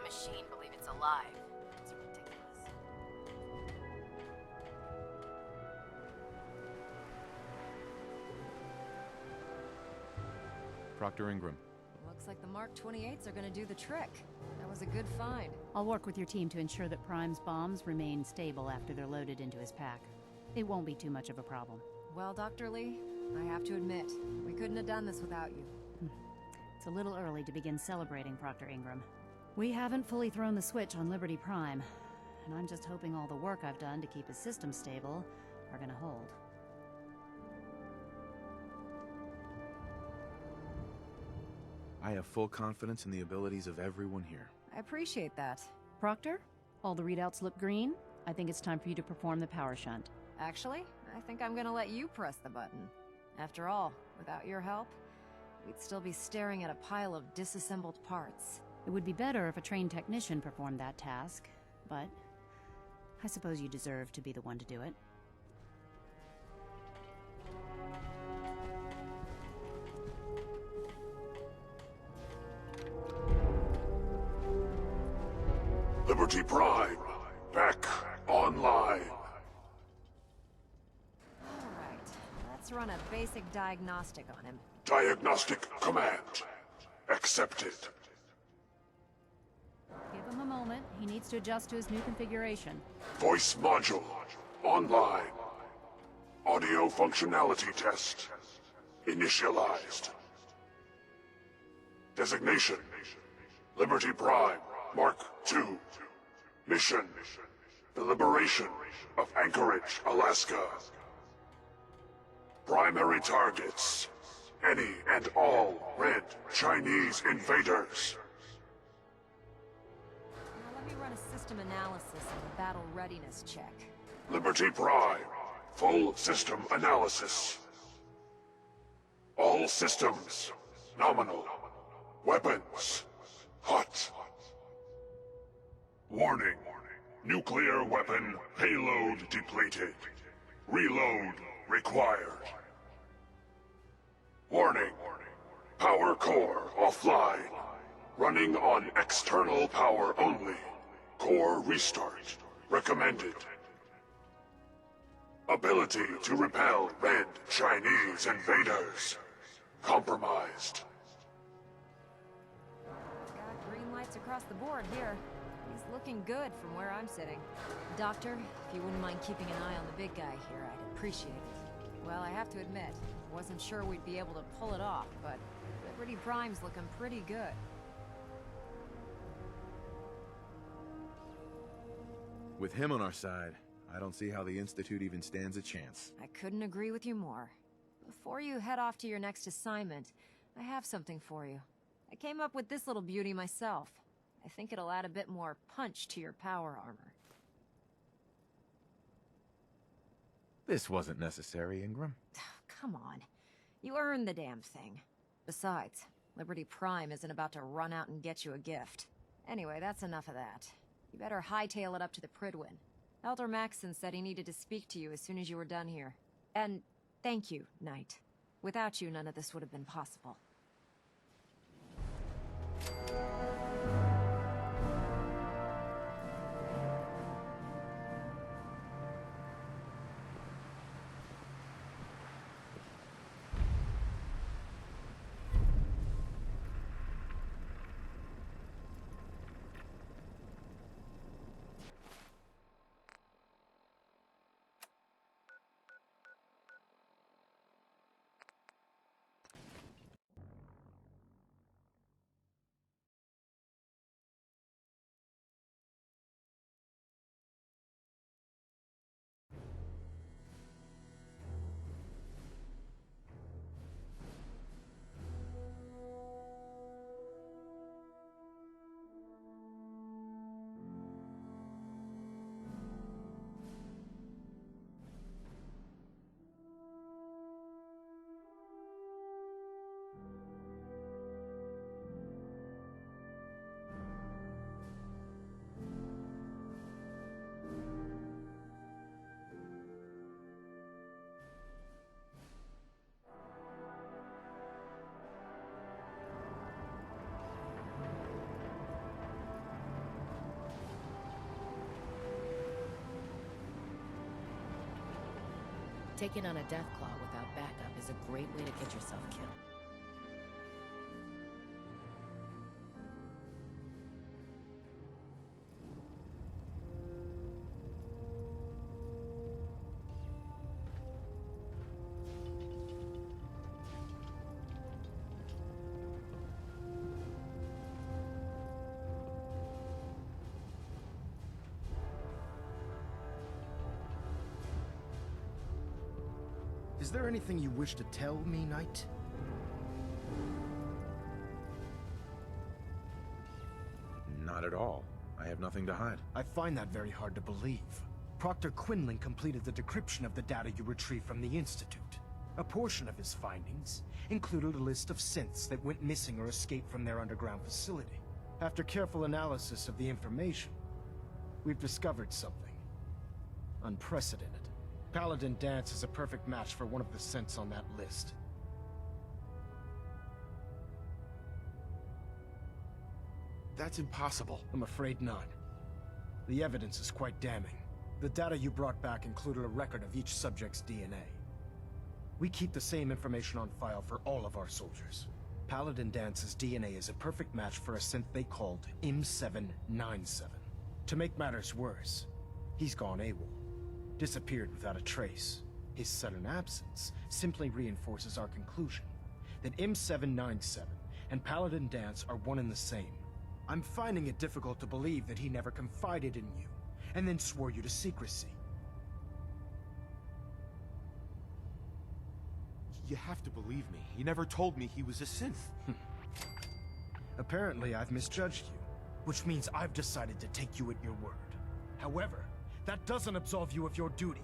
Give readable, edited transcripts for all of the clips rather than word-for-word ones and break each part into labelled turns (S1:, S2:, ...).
S1: machine believe it's alive. It's ridiculous.
S2: Proctor Ingram.
S3: Looks like the Mark 28s are gonna do the trick. That was a good find.
S4: I'll work with your team to ensure that Prime's bombs remain stable after they're loaded into his pack. It won't be too much of a problem.
S3: Well, Dr. Lee, I have to admit, we couldn't have done this without you.
S4: It's a little early to begin celebrating, Proctor Ingram. We haven't fully thrown the switch on Liberty Prime, and I'm just hoping all the work I've done to keep his system stable are gonna hold.
S2: I have full confidence in the abilities of everyone here.
S3: I appreciate that.
S4: Proctor, all the readouts look green. I think it's time for you to perform the power shunt.
S3: Actually, I think I'm gonna let you press the button. After all, without your help, we'd still be staring at a pile of disassembled parts.
S4: It would be better if a trained technician performed that task, but I suppose you deserve to be the one to do it.
S5: Liberty Prime, back online.
S3: Alright, let's run a basic diagnostic on him.
S5: Diagnostic command accepted.
S4: Give him a moment. He needs to adjust to his new configuration.
S5: Voice module online. Audio functionality test initialized. Designation Liberty Prime Mark II. Mission the liberation of Anchorage, Alaska. Primary targets any and all red Chinese invaders.
S3: Now let me run a system analysis and a battle readiness check.
S5: Liberty Prime, full system analysis. All systems, nominal. Weapons, hot. Warning, nuclear weapon payload depleted. Reload required. Warning, power core offline. Running on external power only. Core restart recommended. Ability to repel red Chinese invaders compromised.
S3: Got green lights across the board here. He's looking good from where I'm sitting. Doctor, if you wouldn't mind keeping an eye on the big guy here, I'd appreciate it. Well, I have to admit, wasn't sure we'd be able to pull it off, but Liberty Prime's looking pretty good.
S2: With him on our side, I don't see how the Institute even stands a chance.
S3: I couldn't agree with you more. Before you head off to your next assignment, I have something for you. I came up with this little beauty myself. I think it'll add a bit more punch to your power armor.
S2: This wasn't necessary, Ingram.
S3: Come on. You earned the damn thing. Besides, Liberty Prime isn't about to run out and get you a gift. Anyway, that's enough of that. You better hightail it up to the Pridwin. Elder Maxson said he needed to speak to you as soon as you were done here. And thank you, Knight. Without you, none of this would have been possible.
S6: Taking on a Deathclaw without backup is a great way to get yourself killed.
S7: Is there anything you wish to tell me, Knight?
S2: Not at all. I have nothing to hide.
S7: I find that very hard to believe. Proctor Quinlan completed the decryption of the data you retrieved from the Institute. A portion of his findings included a list of synths that went missing or escaped from their underground facility. After careful analysis of the information, we've discovered something unprecedented. Paladin Dance is a perfect match for one of the synths on that list.
S2: That's impossible.
S7: I'm afraid not. The evidence is quite damning. The data you brought back included a record of each subject's DNA. We keep the same information on file for all of our soldiers. Paladin Dance's DNA is a perfect match for a synth they called M797. To make matters worse, he's gone AWOL. Disappeared without a trace. His sudden absence simply reinforces our conclusion that M797 and Paladin Dance are one and the same. I'm finding it difficult to believe that he never confided in you, and then swore you to secrecy.
S2: You have to believe me. He never told me he was a synth.
S7: Apparently, I've misjudged you, which means I've decided to take you at your word. However, that doesn't absolve you of your duty.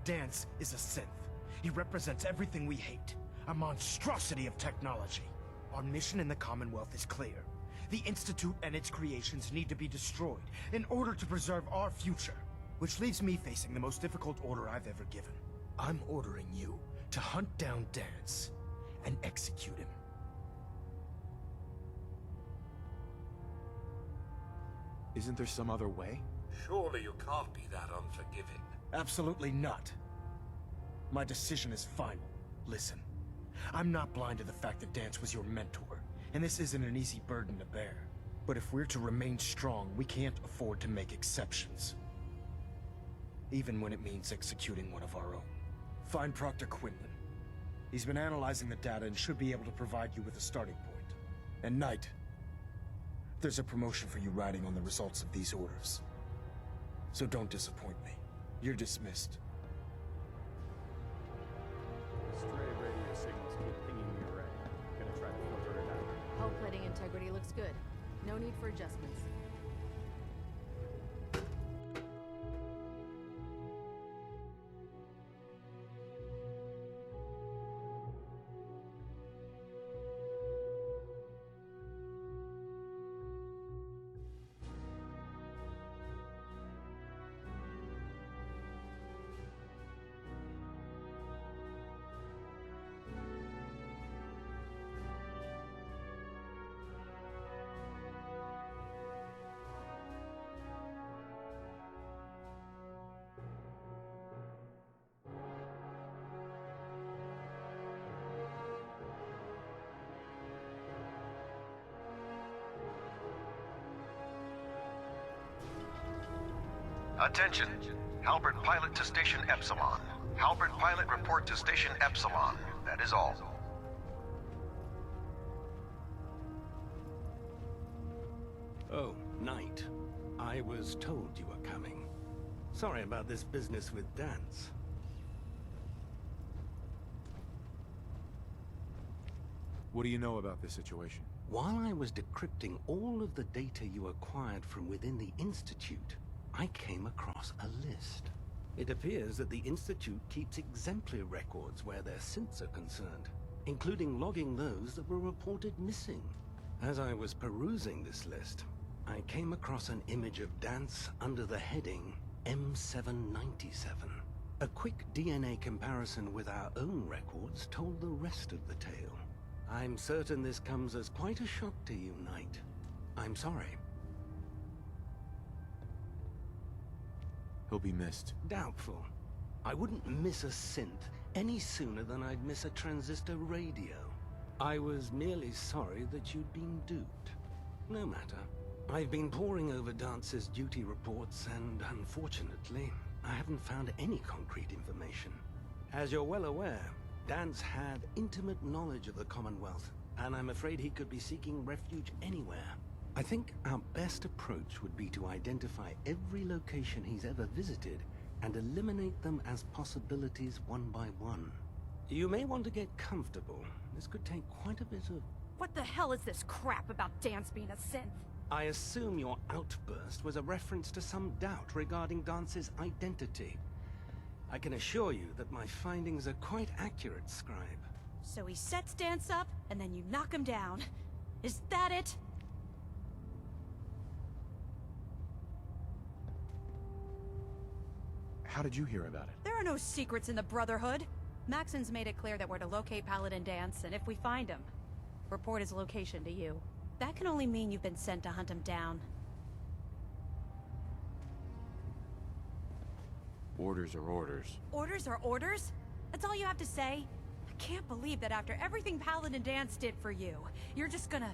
S7: Dance is a synth. He represents everything we hate. A monstrosity of technology. Our mission in the Commonwealth is clear. The Institute and its creations need to be destroyed in order to preserve our future. Which leaves me facing the most difficult order I've ever given. I'm ordering you to hunt down Dance and execute him.
S2: Isn't there some other way?
S5: Surely you can't be that unforgiving.
S7: Absolutely not. My decision is final. Listen, I'm not blind to the fact that Dance was your mentor, and this isn't an easy burden to bear. But if we're to remain strong, we can't afford to make exceptions. Even when it means executing one of our own. Find Proctor Quinlan. He's been analyzing the data and should be able to provide you with a starting point. And Knight, there's a promotion for you riding on the results of these orders. So don't disappoint me. You're dismissed.
S8: Stray radio signals keep pinging the array. Gonna try to filter it out.
S6: Hull plating integrity looks good. No need for adjustments.
S9: Attention. Halbert pilot to Station Epsilon. Halbert pilot report to Station Epsilon. That is all.
S10: Oh, Knight. I was told you were coming. Sorry about this business with Dance.
S2: What do you know about this situation?
S10: While I was decrypting all of the data you acquired from within the Institute, I came across a list. It appears that the Institute keeps exemplary records where their synths are concerned, including logging those that were reported missing. As I was perusing this list, I came across an image of Dance under the heading M797. A quick DNA comparison with our own records told the rest of the tale. I'm certain this comes as quite a shock to you, Knight. I'm sorry.
S2: He'll be missed.
S10: Doubtful. I wouldn't miss a synth any sooner than I'd miss a transistor radio. I was merely sorry that you'd been duped. No matter. I've been poring over Dance's duty reports, and unfortunately, I haven't found any concrete information. As you're well aware, Dance had intimate knowledge of the Commonwealth, and I'm afraid he could be seeking refuge anywhere. I think our best approach would be to identify every location he's ever visited and eliminate them as possibilities one by one. You may want to get comfortable. This could take quite a bit of...
S11: What the hell is this crap about Dance being a synth?
S10: I assume your outburst was a reference to some doubt regarding Dance's identity. I can assure you that my findings are quite accurate, Scribe.
S11: So he sets Dance up, and then you knock him down. Is that it?
S2: How did you hear about it?
S11: There are no secrets in the Brotherhood. Maxon's made it clear that we're to locate Paladin Dance, and if we find him, report his location to you. That can only mean you've been sent to hunt him down.
S2: Orders are orders.
S11: Orders are orders? That's all you have to say? I can't believe that after everything Paladin Dance did for you, you're just gonna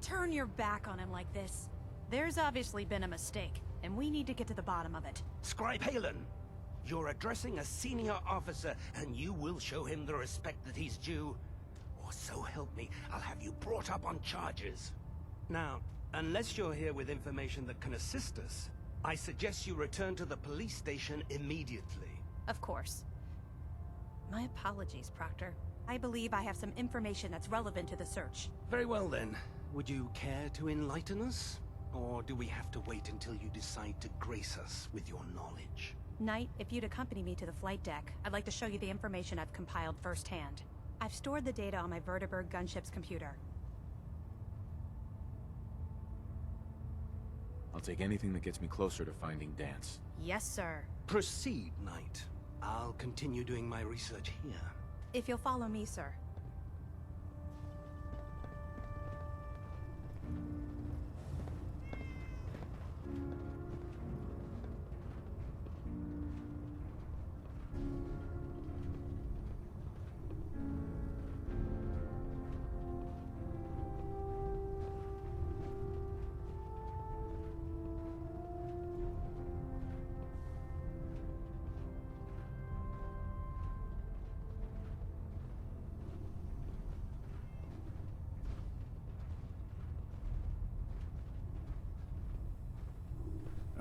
S11: turn your back on him like this. There's obviously been a mistake, and we need to get to the bottom of it.
S10: Scribe Halen! You're addressing a senior officer, and you will show him the respect that he's due. Or so help me, I'll have you brought up on charges. Now, unless you're here with information that can assist us, I suggest you return to the police station immediately.
S11: Of course. My apologies, Proctor. I believe I have some information that's relevant to the search.
S10: Very well then. Would you care to enlighten us? Or do we have to wait until you decide to grace us with your knowledge?
S11: Knight, if you'd accompany me to the flight deck, I'd like to show you the information I've compiled firsthand. I've stored the data on my Vertibird gunship's computer.
S2: I'll take anything that gets me closer to finding Dance.
S11: Yes, sir.
S10: Proceed, Knight. I'll continue doing my research here.
S11: If you'll follow me, sir.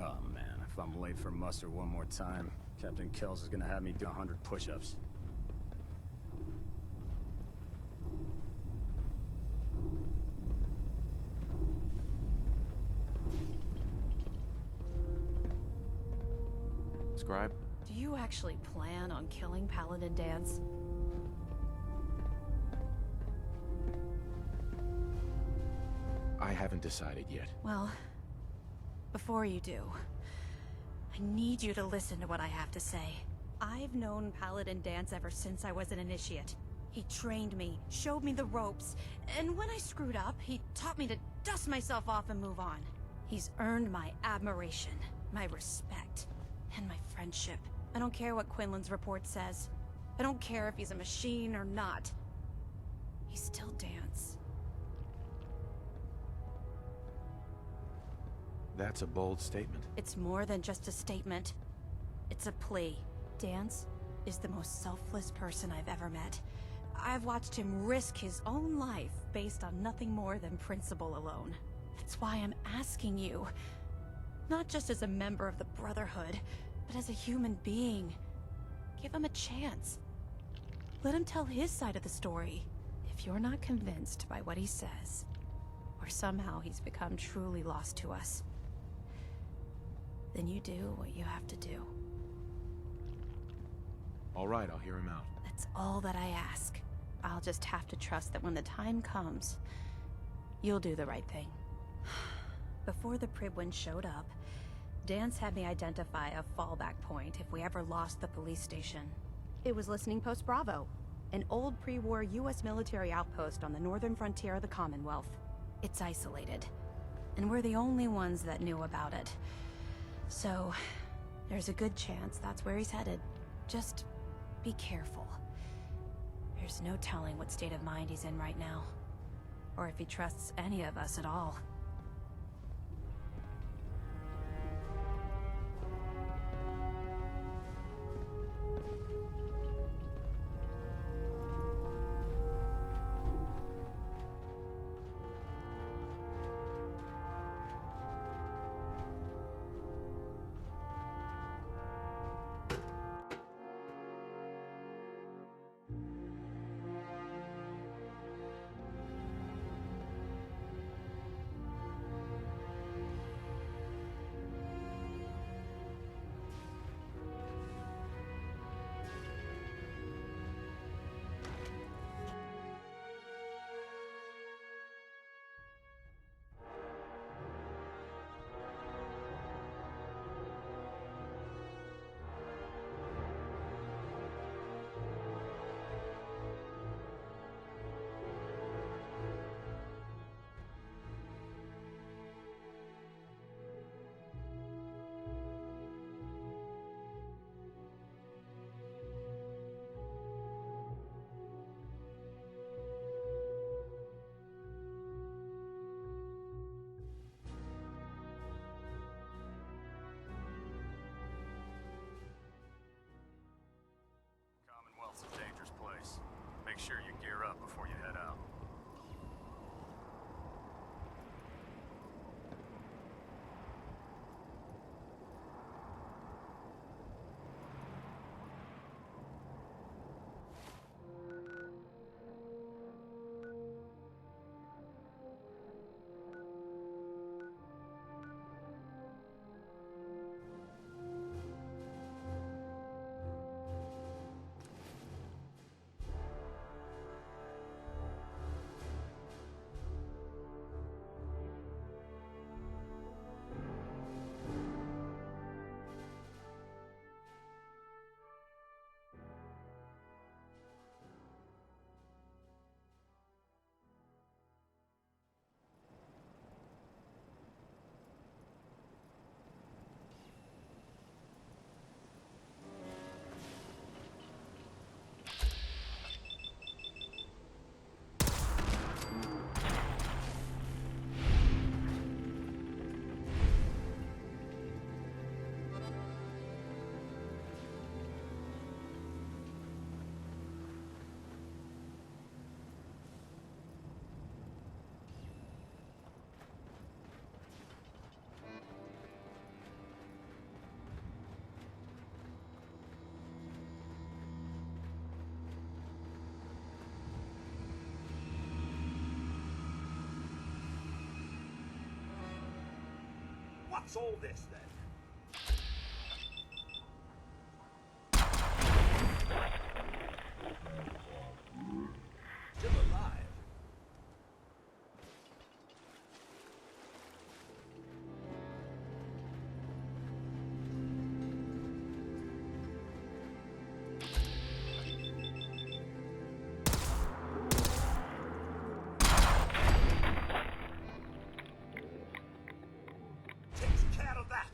S8: Oh man, if I'm late for muster one more time, Captain Kells is gonna have me do 100 push-ups.
S2: Scribe?
S11: Do you actually plan on killing Paladin Dance?
S2: I haven't decided yet.
S11: Well, before you do, I need you to listen to what I have to say. I've known Paladin Dance ever since I was an initiate. He trained me, showed me the ropes, and when I screwed up, he taught me to dust myself off and move on. He's earned my admiration, my respect, and my friendship. I don't care what Quinlan's report says. I don't care if he's a machine or not. He's still Dance.
S2: That's a bold statement.
S11: It's more than just a statement. It's a plea. Dance is the most selfless person I've ever met. I've watched him risk his own life based on nothing more than principle alone. That's why I'm asking you. Not just as a member of the Brotherhood, but as a human being. Give him a chance. Let him tell his side of the story. If you're not convinced by what he says, or somehow he's become truly lost to us, then you do what you have to do.
S2: All right, I'll hear him out.
S11: That's all that I ask. I'll just have to trust that when the time comes, you'll do the right thing. Before the Pribwin showed up, Dance had me identify a fallback point if we ever lost the police station. It was Listening Post Bravo, an old pre-war US military outpost on the northern frontier of the Commonwealth. It's isolated, and we're the only ones that knew about it. So, there's a good chance that's where he's headed. Just be careful. There's no telling what state of mind he's in right now. Or if he trusts any of us at all.
S8: Commonwealth's a dangerous place. Make sure you gear up before you head out.
S5: What's all this, then? Still alive. Takes care of that.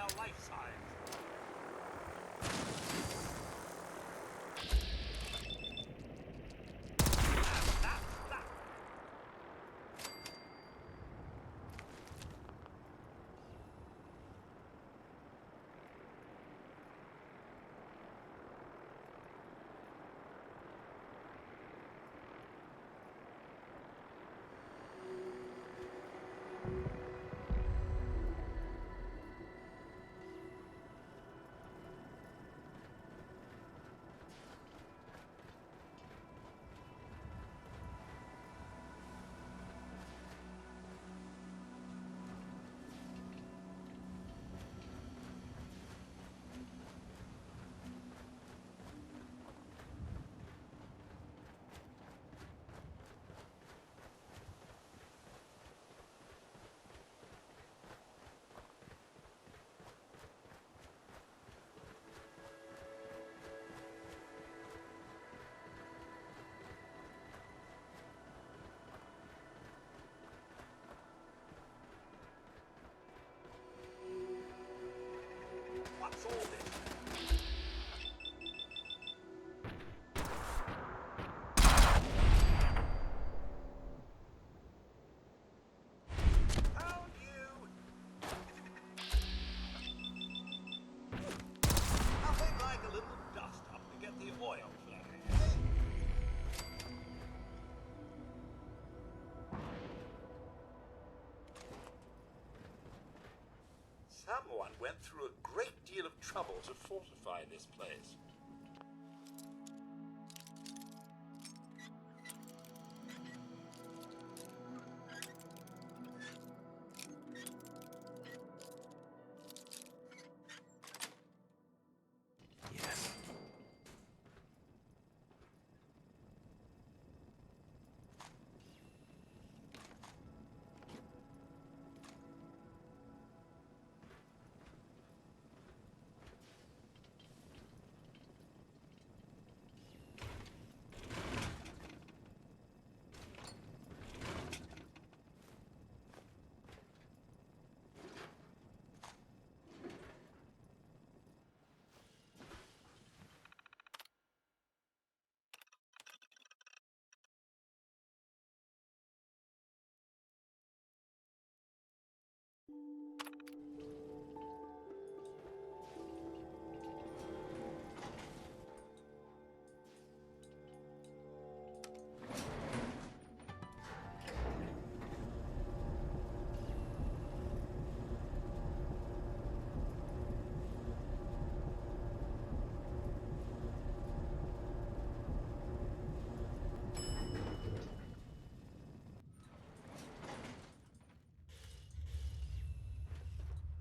S5: our life signs. What's all this? Found you! Nothing like a little dust up to get the oil flowing. Someone went through a great deal of trouble to fortify this place.
S10: Yes.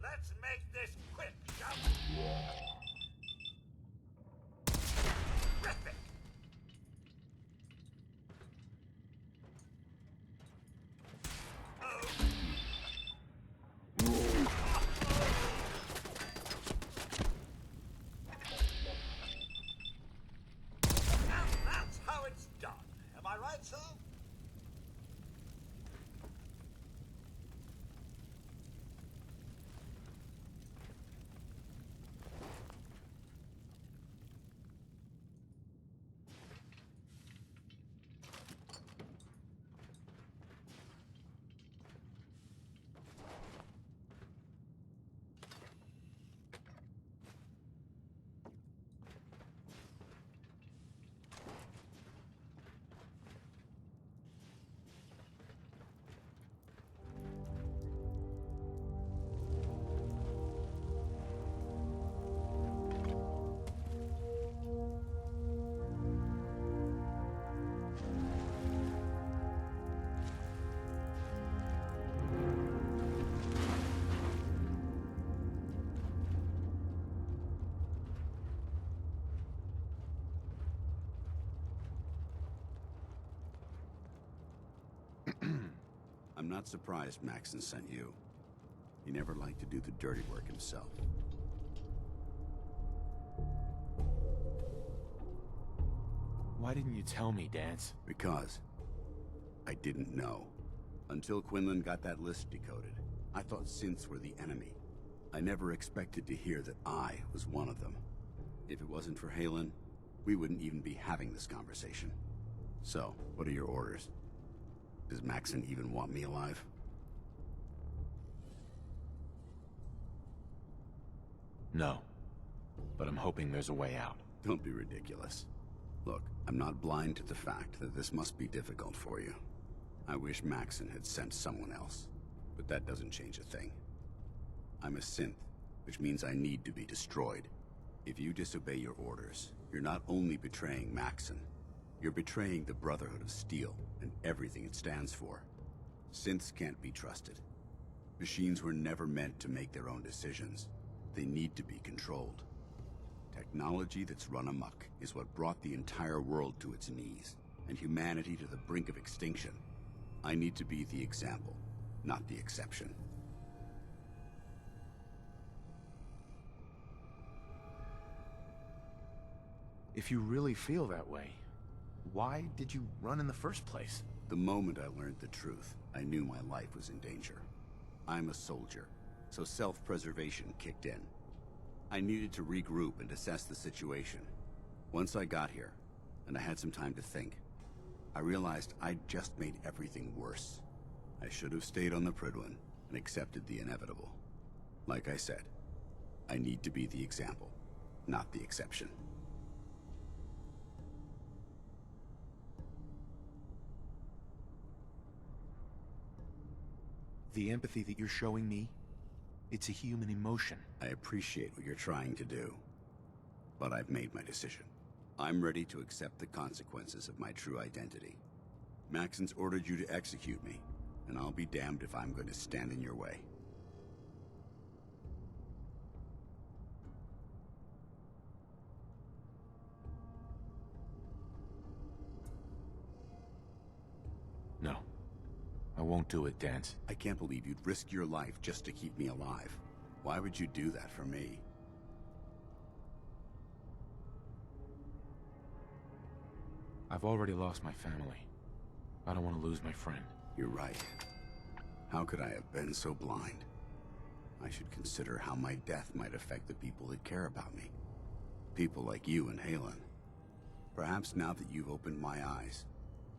S5: Let's make this quick, shall we? Terrific! And that's how it's done. Am I right, sir?
S12: I'm not surprised Maxon sent you. He never liked to do the dirty work himself.
S2: Why didn't you tell me, Dance?
S12: Because I didn't know. Until Quinlan got that list decoded, I thought synths were the enemy. I never expected to hear that I was one of them. If it wasn't for Halen, we wouldn't even be having this conversation. So, what are your orders? Does Maxon even want me alive?
S2: No. But I'm hoping there's a way out.
S12: Don't be ridiculous. Look, I'm not blind to the fact that this must be difficult for you. I wish Maxon had sent someone else, but that doesn't change a thing. I'm a synth, which means I need to be destroyed. If you disobey your orders, you're not only betraying Maxon, you're betraying the Brotherhood of Steel and everything it stands for. Synths can't be trusted. Machines were never meant to make their own decisions. They need to be controlled. Technology that's run amok is what brought the entire world to its knees, and humanity to the brink of extinction. I need to be the example, not the exception.
S2: If you really feel that way, why did you run in the first place?
S12: The moment I learned the truth, I knew my life was in danger. I'm a soldier, so self-preservation kicked in. I needed to regroup and assess the situation. Once I got here, and I had some time to think, I realized I'd just made everything worse. I should have stayed on the Prydwen and accepted the inevitable. Like I said, I need to be the example, not the exception.
S2: The empathy that you're showing me, it's a human emotion.
S12: I appreciate what you're trying to do, but I've made my decision. I'm ready to accept the consequences of my true identity. Maxon's ordered you to execute me, and I'll be damned if I'm going to stand in your way.
S2: No. I won't do it, Dance.
S12: I can't believe you'd risk your life just to keep me alive. Why would you do that for me?
S2: I've already lost my family. I don't want to lose my friend.
S12: You're right. How could I have been so blind? I should consider how my death might affect the people that care about me. People like you and Halen. Perhaps now that you've opened my eyes,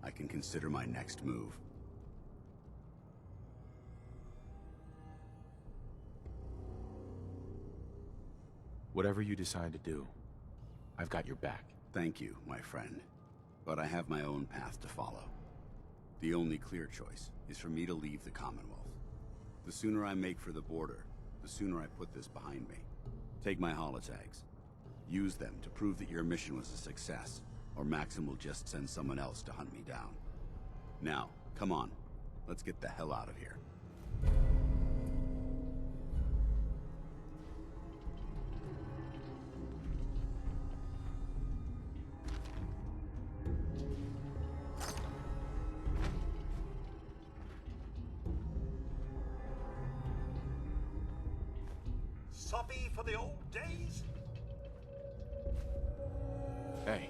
S12: I can consider my next move.
S2: Whatever you decide to do, I've got your back.
S12: Thank you, my friend. But I have my own path to follow. The only clear choice is for me to leave the Commonwealth. The sooner I make for the border, the sooner I put this behind me. Take my holotags. Use them to prove that your mission was a success, or Maxim will just send someone else to hunt me down. Now, come on. Let's get the hell out of here.
S5: Soppy for the old days?
S2: Hey,